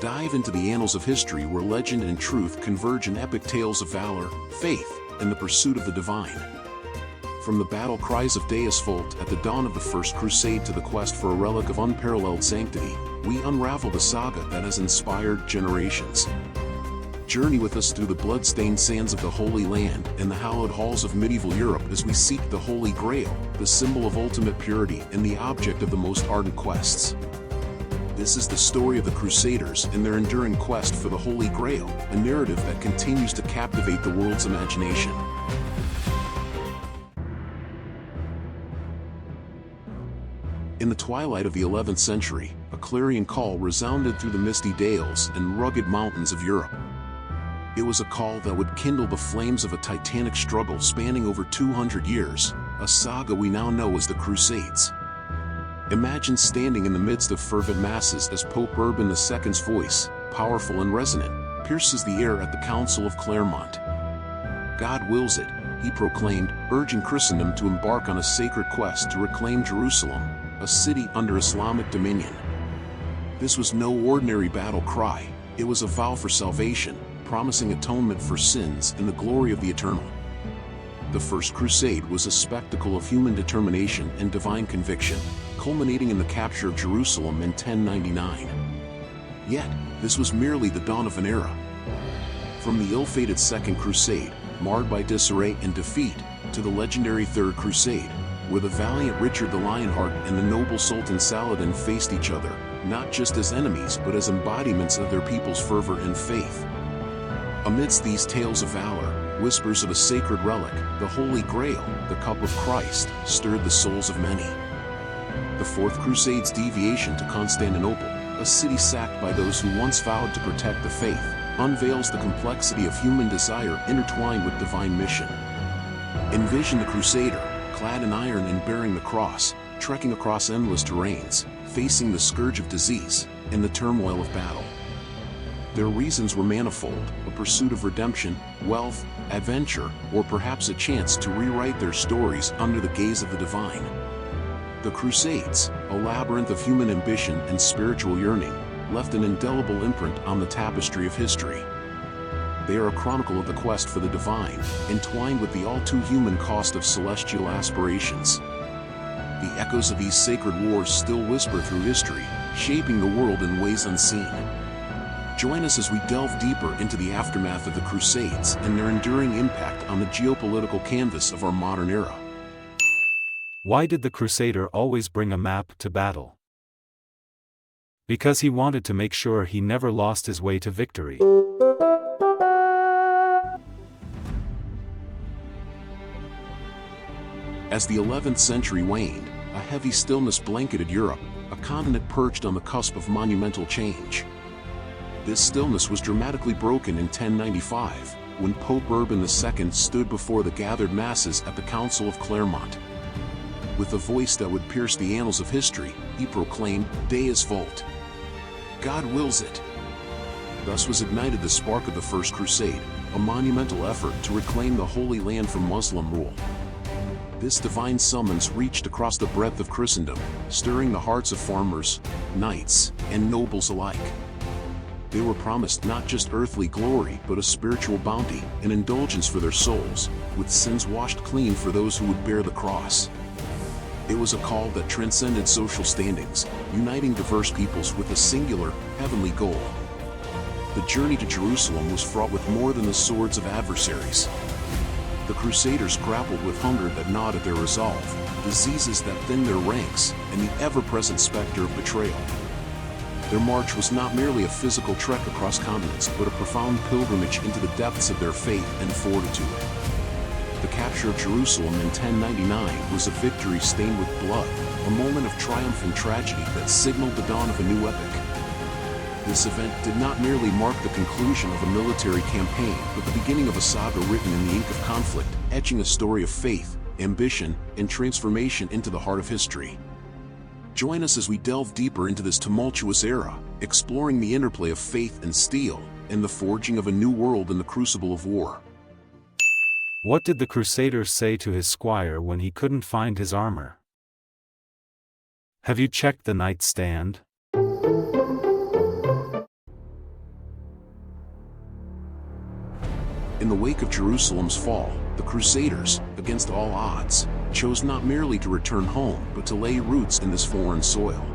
Dive into the annals of history where legend and truth converge in epic tales of valor, faith, and the pursuit of the divine. From the battle cries of Deus Vult at the dawn of the First Crusade to the quest for a relic of unparalleled sanctity, we unravel the saga that has inspired generations. Journey with us through the blood-stained sands of the Holy Land and the hallowed halls of medieval Europe as we seek the Holy Grail, the symbol of ultimate purity and the object of the most ardent quests. This is the story of the Crusaders and their enduring quest for the Holy Grail, a narrative that continues to captivate the world's imagination. In the twilight of the 11th century, a clarion call resounded through the misty dales and rugged mountains of Europe. It was a call that would kindle the flames of a titanic struggle spanning over 200 years, a saga we now know as the Crusades. Imagine standing in the midst of fervent masses as Pope Urban II's voice, powerful and resonant, pierces the air at the Council of Clermont. God wills it, he proclaimed, urging Christendom to embark on a sacred quest to reclaim Jerusalem, a city under Islamic dominion. This was no ordinary battle cry, it was a vow for salvation, promising atonement for sins and the glory of the eternal. The First Crusade was a spectacle of human determination and divine conviction, culminating in the capture of Jerusalem in 1099. Yet, this was merely the dawn of an era. From the ill-fated Second Crusade, marred by disarray and defeat, to the legendary Third Crusade, where the valiant Richard the Lionheart and the noble Sultan Saladin faced each other, not just as enemies but as embodiments of their people's fervor and faith. Amidst these tales of valor, whispers of a sacred relic, the Holy Grail, the cup of Christ, stirred the souls of many. The Fourth Crusade's deviation to Constantinople, a city sacked by those who once vowed to protect the faith, unveils the complexity of human desire intertwined with divine mission. Envision the Crusader, clad in iron and bearing the cross, trekking across endless terrains, facing the scourge of disease and the turmoil of battle. Their reasons were manifold, a pursuit of redemption, wealth, adventure, or perhaps a chance to rewrite their stories under the gaze of the divine. The Crusades, a labyrinth of human ambition and spiritual yearning, left an indelible imprint on the tapestry of history. They are a chronicle of the quest for the divine, entwined with the all-too-human cost of celestial aspirations. The echoes of these sacred wars still whisper through history, shaping the world in ways unseen. Join us as we delve deeper into the aftermath of the Crusades and their enduring impact on the geopolitical canvas of our modern era. Why did the Crusader always bring a map to battle? Because he wanted to make sure he never lost his way to victory. As the 11th century waned, a heavy stillness blanketed Europe, a continent perched on the cusp of monumental change. This stillness was dramatically broken in 1095, when Pope Urban II stood before the gathered masses at the Council of Clermont. With a voice that would pierce the annals of history, he proclaimed, Deus Vult. God wills it. Thus was ignited the spark of the First Crusade, a monumental effort to reclaim the Holy Land from Muslim rule. This divine summons reached across the breadth of Christendom, stirring the hearts of farmers, knights, and nobles alike. They were promised not just earthly glory but a spiritual bounty, an indulgence for their souls, with sins washed clean for those who would bear the cross. It was a call that transcended social standings, uniting diverse peoples with a singular, heavenly goal. The journey to Jerusalem was fraught with more than the swords of adversaries. The Crusaders grappled with hunger that gnawed at their resolve, diseases that thinned their ranks, and the ever-present specter of betrayal. Their march was not merely a physical trek across continents but a profound pilgrimage into the depths of their faith and fortitude. The capture of Jerusalem in 1099 was a victory stained with blood, a moment of triumph and tragedy that signaled the dawn of a new epoch. This event did not merely mark the conclusion of a military campaign but the beginning of a saga written in the ink of conflict, etching a story of faith, ambition, and transformation into the heart of history. Join us as we delve deeper into this tumultuous era, exploring the interplay of faith and steel, and the forging of a new world in the crucible of war. What did the Crusader say to his squire when he couldn't find his armor? Have you checked the nightstand? In the wake of Jerusalem's fall, the Crusaders, against all odds, chose not merely to return home but to lay roots in this foreign soil.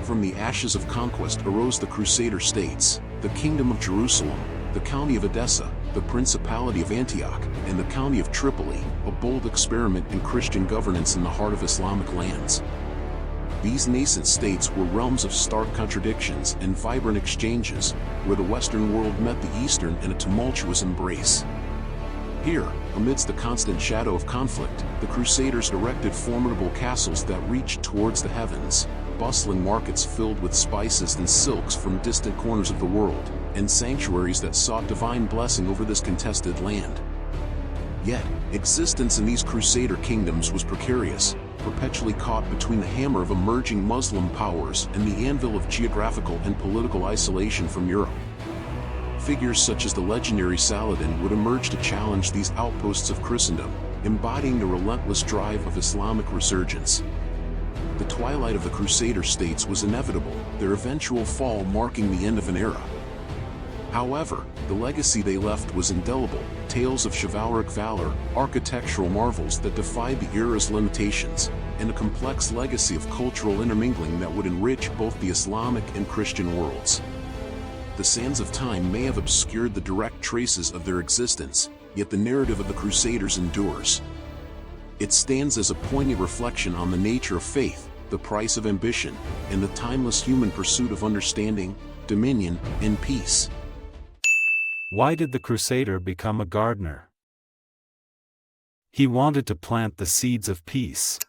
From the ashes of conquest arose the Crusader states, the Kingdom of Jerusalem, the County of Edessa, the Principality of Antioch, and the County of Tripoli, a bold experiment in Christian governance in the heart of Islamic lands. These nascent states were realms of stark contradictions and vibrant exchanges, where the Western world met the Eastern in a tumultuous embrace. Here, amidst the constant shadow of conflict, the Crusaders erected formidable castles that reached towards the heavens, bustling markets filled with spices and silks from distant corners of the world, and sanctuaries that sought divine blessing over this contested land. Yet, existence in these Crusader kingdoms was precarious, perpetually caught between the hammer of emerging Muslim powers and the anvil of geographical and political isolation from Europe. Figures such as the legendary Saladin would emerge to challenge these outposts of Christendom, embodying the relentless drive of Islamic resurgence. The twilight of the Crusader states was inevitable, their eventual fall marking the end of an era. However, the legacy they left was indelible, tales of chivalric valor, architectural marvels that defied the era's limitations, and a complex legacy of cultural intermingling that would enrich both the Islamic and Christian worlds. The sands of time may have obscured the direct traces of their existence, yet the narrative of the Crusaders endures. It stands as a poignant reflection on the nature of faith, the price of ambition, and the timeless human pursuit of understanding, dominion, and peace. Why did the Crusader become a gardener? He wanted to plant the seeds of peace.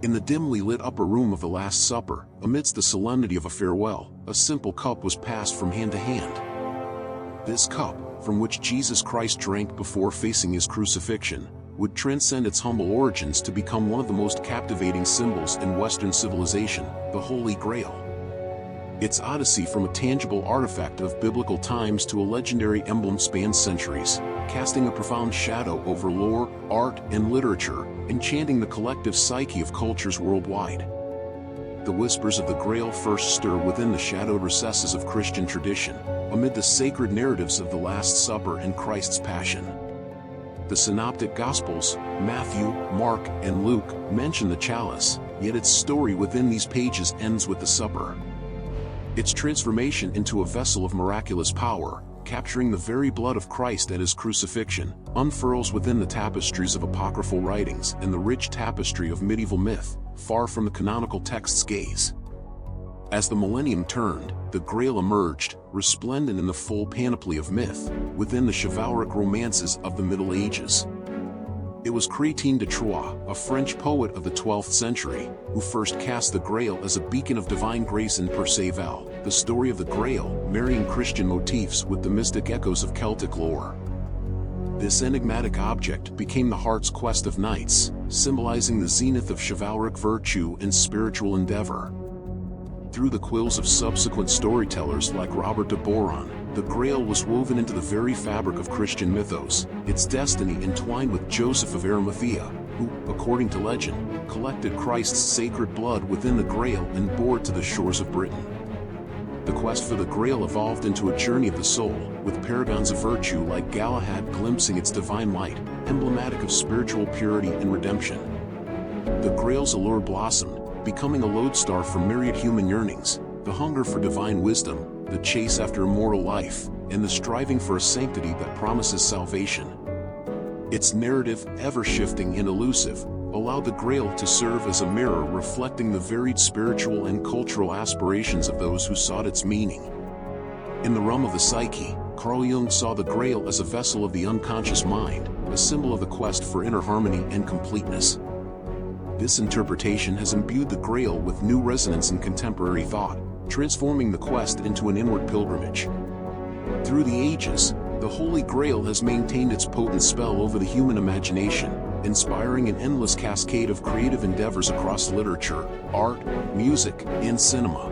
In the dimly lit upper room of the Last Supper, amidst the solemnity of a farewell, a simple cup was passed from hand to hand. This cup, from which Jesus Christ drank before facing his crucifixion, would transcend its humble origins to become one of the most captivating symbols in Western civilization, the Holy Grail. Its odyssey from a tangible artifact of biblical times to a legendary emblem spans centuries, casting a profound shadow over lore, art, and literature, enchanting the collective psyche of cultures worldwide. The whispers of the Grail first stir within the shadowed recesses of Christian tradition, amid the sacred narratives of the Last Supper and Christ's Passion. The Synoptic Gospels, Matthew, Mark, and Luke, mention the chalice, yet its story within these pages ends with the supper. Its transformation into a vessel of miraculous power, capturing the very blood of Christ at his crucifixion, unfurls within the tapestries of apocryphal writings and the rich tapestry of medieval myth, far from the canonical text's gaze. As the millennium turned, the Grail emerged, resplendent in the full panoply of myth, within the chivalric romances of the Middle Ages. It was Chrétien de Troyes, a French poet of the 12th century, who first cast the Grail as a beacon of divine grace in Perceval, the story of the Grail, marrying Christian motifs with the mystic echoes of Celtic lore. This enigmatic object became the heart's quest of knights, symbolizing the zenith of chivalric virtue and spiritual endeavor. Through the quills of subsequent storytellers like Robert de Boron, the Grail was woven into the very fabric of Christian mythos, its destiny entwined with Joseph of Arimathea, who, according to legend, collected Christ's sacred blood within the Grail and bore it to the shores of Britain. The quest for the Grail evolved into a journey of the soul, with paragons of virtue like Galahad glimpsing its divine light, emblematic of spiritual purity and redemption. The Grail's allure blossomed, becoming a lodestar for myriad human yearnings, the hunger for divine wisdom, the chase after immortal life, and the striving for a sanctity that promises salvation. Its narrative, ever-shifting and elusive, allowed the Grail to serve as a mirror reflecting the varied spiritual and cultural aspirations of those who sought its meaning. In the realm of the psyche, Carl Jung saw the Grail as a vessel of the unconscious mind, a symbol of the quest for inner harmony and completeness. This interpretation has imbued the Grail with new resonance in contemporary thought, transforming the quest into an inward pilgrimage. Through the ages, the Holy Grail has maintained its potent spell over the human imagination, inspiring an endless cascade of creative endeavors across literature, art, music, and cinema.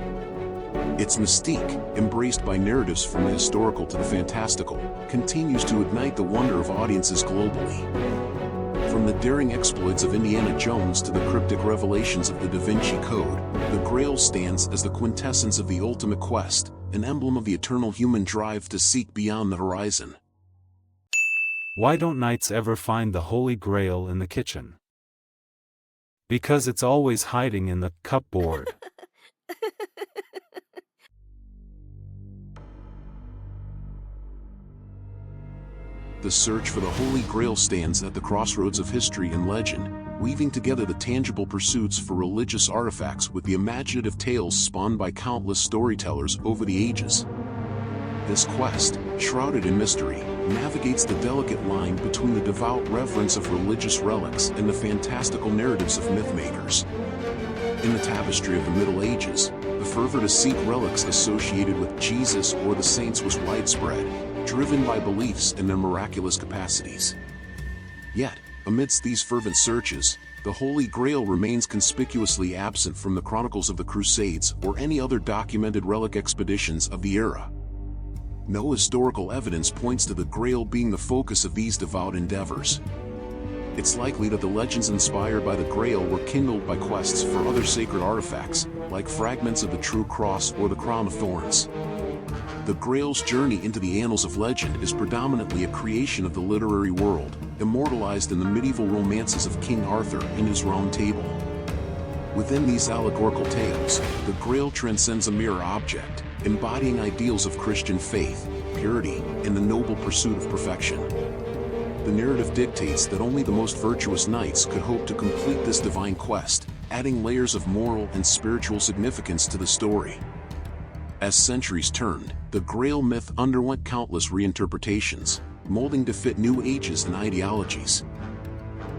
Its mystique, embraced by narratives from the historical to the fantastical, continues to ignite the wonder of audiences globally. From the daring exploits of Indiana Jones to the cryptic revelations of the Da Vinci Code, the Grail stands as the quintessence of the ultimate quest, an emblem of the eternal human drive to seek beyond the horizon. Why don't knights ever find the Holy Grail in the kitchen? Because it's always hiding in the cupboard. The search for the Holy Grail stands at the crossroads of history and legend, weaving together the tangible pursuits for religious artifacts with the imaginative tales spawned by countless storytellers over the ages. This quest, shrouded in mystery, navigates the delicate line between the devout reverence of religious relics and the fantastical narratives of mythmakers. In the tapestry of the Middle Ages, the fervor to seek relics associated with Jesus or the saints was widespread, driven by beliefs in their miraculous capacities. Yet, amidst these fervent searches, the Holy Grail remains conspicuously absent from the chronicles of the Crusades or any other documented relic expeditions of the era. No historical evidence points to the Grail being the focus of these devout endeavors. It's likely that the legends inspired by the Grail were kindled by quests for other sacred artifacts, like fragments of the True Cross or the Crown of Thorns. The Grail's journey into the annals of legend is predominantly a creation of the literary world, immortalized in the medieval romances of King Arthur and his Round Table. Within these allegorical tales, the Grail transcends a mere object, embodying ideals of Christian faith, purity, and the noble pursuit of perfection. The narrative dictates that only the most virtuous knights could hope to complete this divine quest, adding layers of moral and spiritual significance to the story. As centuries turned, the Grail myth underwent countless reinterpretations, molding to fit new ages and ideologies.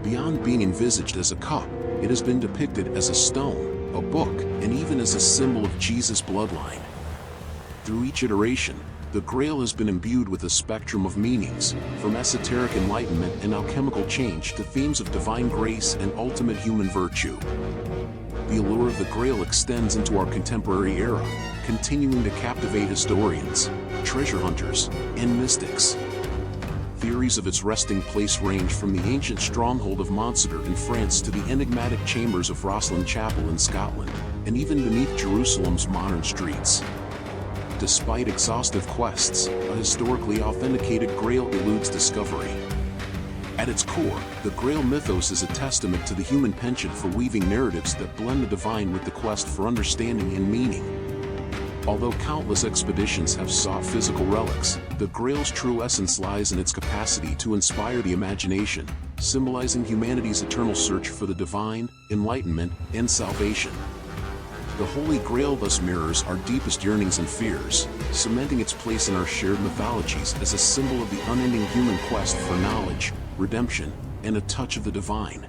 Beyond being envisaged as a cup, it has been depicted as a stone, a book, and even as a symbol of Jesus' bloodline. Through each iteration, the Grail has been imbued with a spectrum of meanings, from esoteric enlightenment and alchemical change to themes of divine grace and ultimate human virtue. The allure of the Grail extends into our contemporary era, continuing to captivate historians, treasure hunters, and mystics. Theories of its resting place range from the ancient stronghold of Montségur in France to the enigmatic chambers of Rosslyn Chapel in Scotland, and even beneath Jerusalem's modern streets. Despite exhaustive quests, a historically authenticated Grail eludes discovery. At its core, the Grail mythos is a testament to the human penchant for weaving narratives that blend the divine with the quest for understanding and meaning. Although countless expeditions have sought physical relics, the Grail's true essence lies in its capacity to inspire the imagination, symbolizing humanity's eternal search for the divine, enlightenment, and salvation. The Holy Grail thus mirrors our deepest yearnings and fears, cementing its place in our shared mythologies as a symbol of the unending human quest for knowledge, redemption, and a touch of the divine.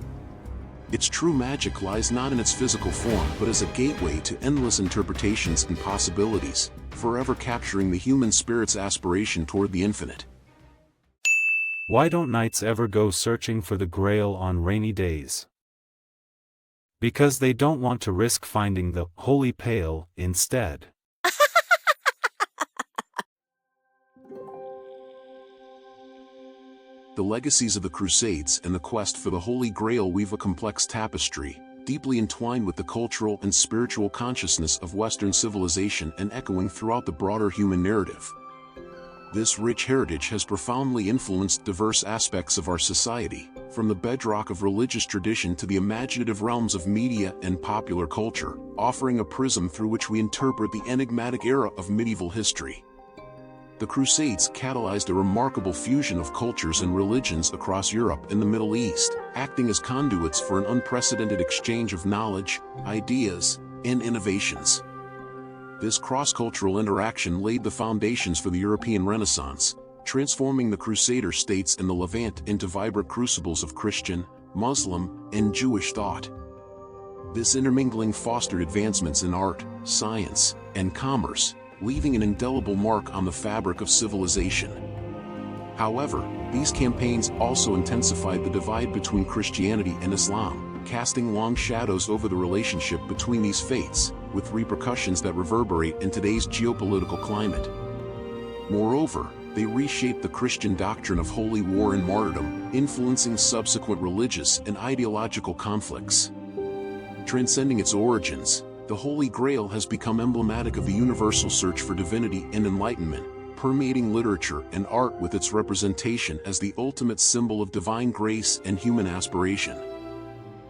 Its true magic lies not in its physical form but as a gateway to endless interpretations and possibilities, forever capturing the human spirit's aspiration toward the infinite. Why don't knights ever go searching for the Grail on rainy days? Because they don't want to risk finding the Holy Pail instead. The legacies of the Crusades and the quest for the Holy Grail weave a complex tapestry, deeply entwined with the cultural and spiritual consciousness of Western civilization and echoing throughout the broader human narrative. This rich heritage has profoundly influenced diverse aspects of our society, from the bedrock of religious tradition to the imaginative realms of media and popular culture, offering a prism through which we interpret the enigmatic era of medieval history. The Crusades catalyzed a remarkable fusion of cultures and religions across Europe and the Middle East, acting as conduits for an unprecedented exchange of knowledge, ideas, and innovations. This cross-cultural interaction laid the foundations for the European Renaissance, transforming the Crusader states in the Levant into vibrant crucibles of Christian, Muslim, and Jewish thought. This intermingling fostered advancements in art, science, and commerce, leaving an indelible mark on the fabric of civilization. However, these campaigns also intensified the divide between Christianity and Islam, casting long shadows over the relationship between these faiths, with repercussions that reverberate in today's geopolitical climate. Moreover, they reshaped the Christian doctrine of holy war and martyrdom, influencing subsequent religious and ideological conflicts. Transcending its origins, the Holy Grail has become emblematic of the universal search for divinity and enlightenment, permeating literature and art with its representation as the ultimate symbol of divine grace and human aspiration.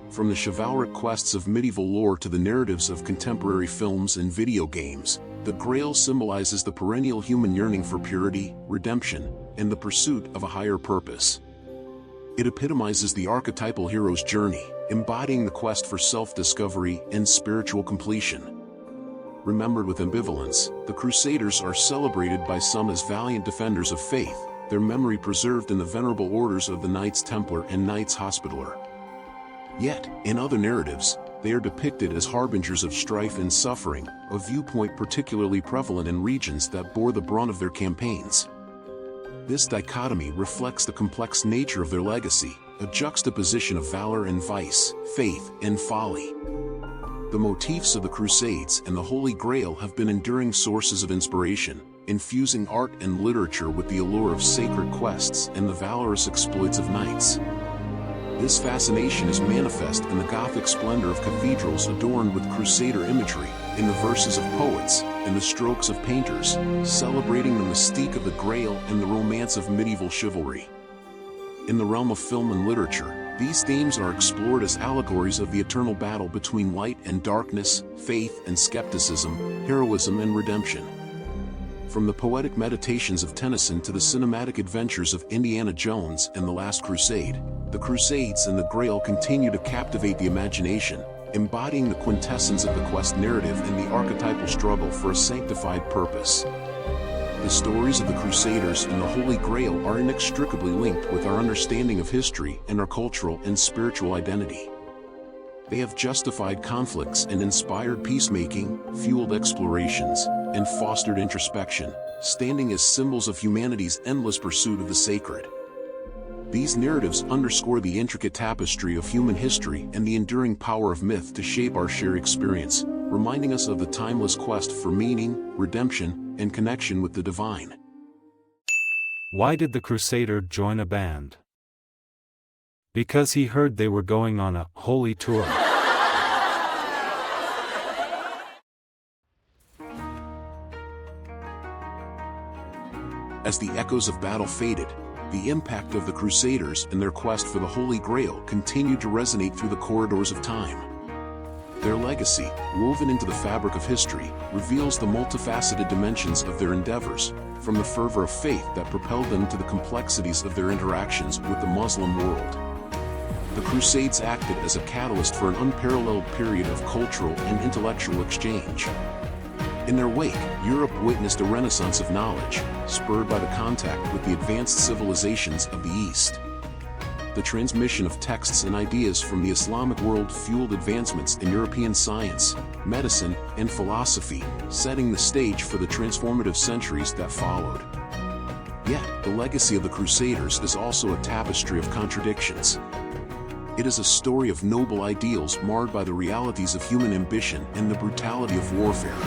From the chivalric quests of medieval lore to the narratives of contemporary films and video games, the Grail symbolizes the perennial human yearning for purity, redemption, and the pursuit of a higher purpose. It epitomizes the archetypal hero's journey, embodying the quest for self-discovery and spiritual completion. Remembered with ambivalence, the Crusaders are celebrated by some as valiant defenders of faith, their memory preserved in the venerable orders of the Knights Templar and Knights Hospitaller. Yet, in other narratives, they are depicted as harbingers of strife and suffering, a viewpoint particularly prevalent in regions that bore the brunt of their campaigns. This dichotomy reflects the complex nature of their legacy, a juxtaposition of valor and vice, faith and folly. The motifs of the Crusades and the Holy Grail have been enduring sources of inspiration, infusing art and literature with the allure of sacred quests and the valorous exploits of knights. This fascination is manifest in the Gothic splendor of cathedrals adorned with Crusader imagery, in the verses of poets, and the strokes of painters, celebrating the mystique of the Grail and the romance of medieval chivalry. In the realm of film and literature, these themes are explored as allegories of the eternal battle between light and darkness, faith and skepticism, heroism and redemption. From the poetic meditations of Tennyson to the cinematic adventures of Indiana Jones and The Last Crusade, the Crusades and the Grail continue to captivate the imagination, embodying the quintessence of the quest narrative and the archetypal struggle for a sanctified purpose. The stories of the Crusaders and the Holy Grail are inextricably linked with our understanding of history and our cultural and spiritual identity. They have justified conflicts and inspired peacemaking, fueled explorations, and fostered introspection, standing as symbols of humanity's endless pursuit of the sacred. These narratives underscore the intricate tapestry of human history and the enduring power of myth to shape our shared experience, reminding us of the timeless quest for meaning, redemption, and connection with the divine. Why did the Crusader join a band? Because he heard they were going on a holy tour. As the echoes of battle faded, the impact of the Crusaders and their quest for the Holy Grail continued to resonate through the corridors of time. Their legacy, woven into the fabric of history, reveals the multifaceted dimensions of their endeavors, from the fervor of faith that propelled them to the complexities of their interactions with the Muslim world. The Crusades acted as a catalyst for an unparalleled period of cultural and intellectual exchange. In their wake, Europe witnessed a renaissance of knowledge, spurred by the contact with the advanced civilizations of the East. The transmission of texts and ideas from the Islamic world fueled advancements in European science, medicine, and philosophy, setting the stage for the transformative centuries that followed. Yet, the legacy of the Crusaders is also a tapestry of contradictions. It is a story of noble ideals marred by the realities of human ambition and the brutality of warfare.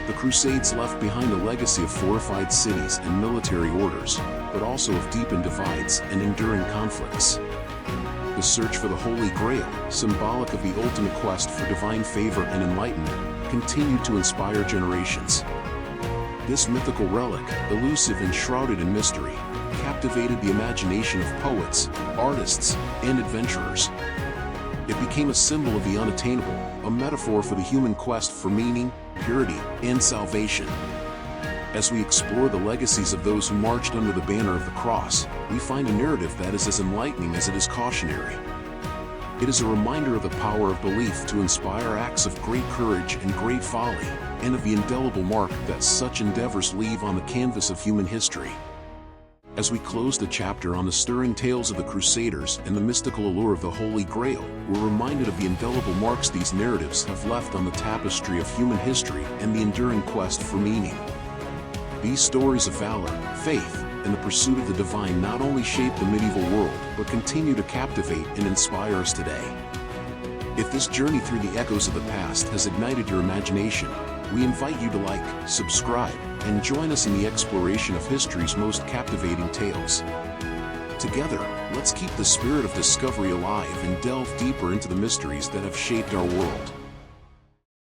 The Crusades left behind a legacy of fortified cities and military orders, but also of deepened divides and enduring conflicts. The search for the Holy Grail, symbolic of the ultimate quest for divine favor and enlightenment, continued to inspire generations. This mythical relic, elusive and shrouded in mystery, captivated the imagination of poets, artists, and adventurers. It became a symbol of the unattainable, a metaphor for the human quest for meaning, purity, and salvation. As we explore the legacies of those who marched under the banner of the cross, we find a narrative that is as enlightening as it is cautionary. It is a reminder of the power of belief to inspire acts of great courage and great folly, and of the indelible mark that such endeavors leave on the canvas of human history. As we close the chapter on the stirring tales of the Crusaders and the mystical allure of the Holy Grail, we're reminded of the indelible marks these narratives have left on the tapestry of human history and the enduring quest for meaning. These stories of valor, faith, and the pursuit of the divine not only shaped the medieval world, but continue to captivate and inspire us today. If this journey through the echoes of the past has ignited your imagination, We invite you to like, subscribe, and join us in the exploration of history's most captivating tales. Together, let's keep the spirit of discovery alive and delve deeper into the mysteries that have shaped our world.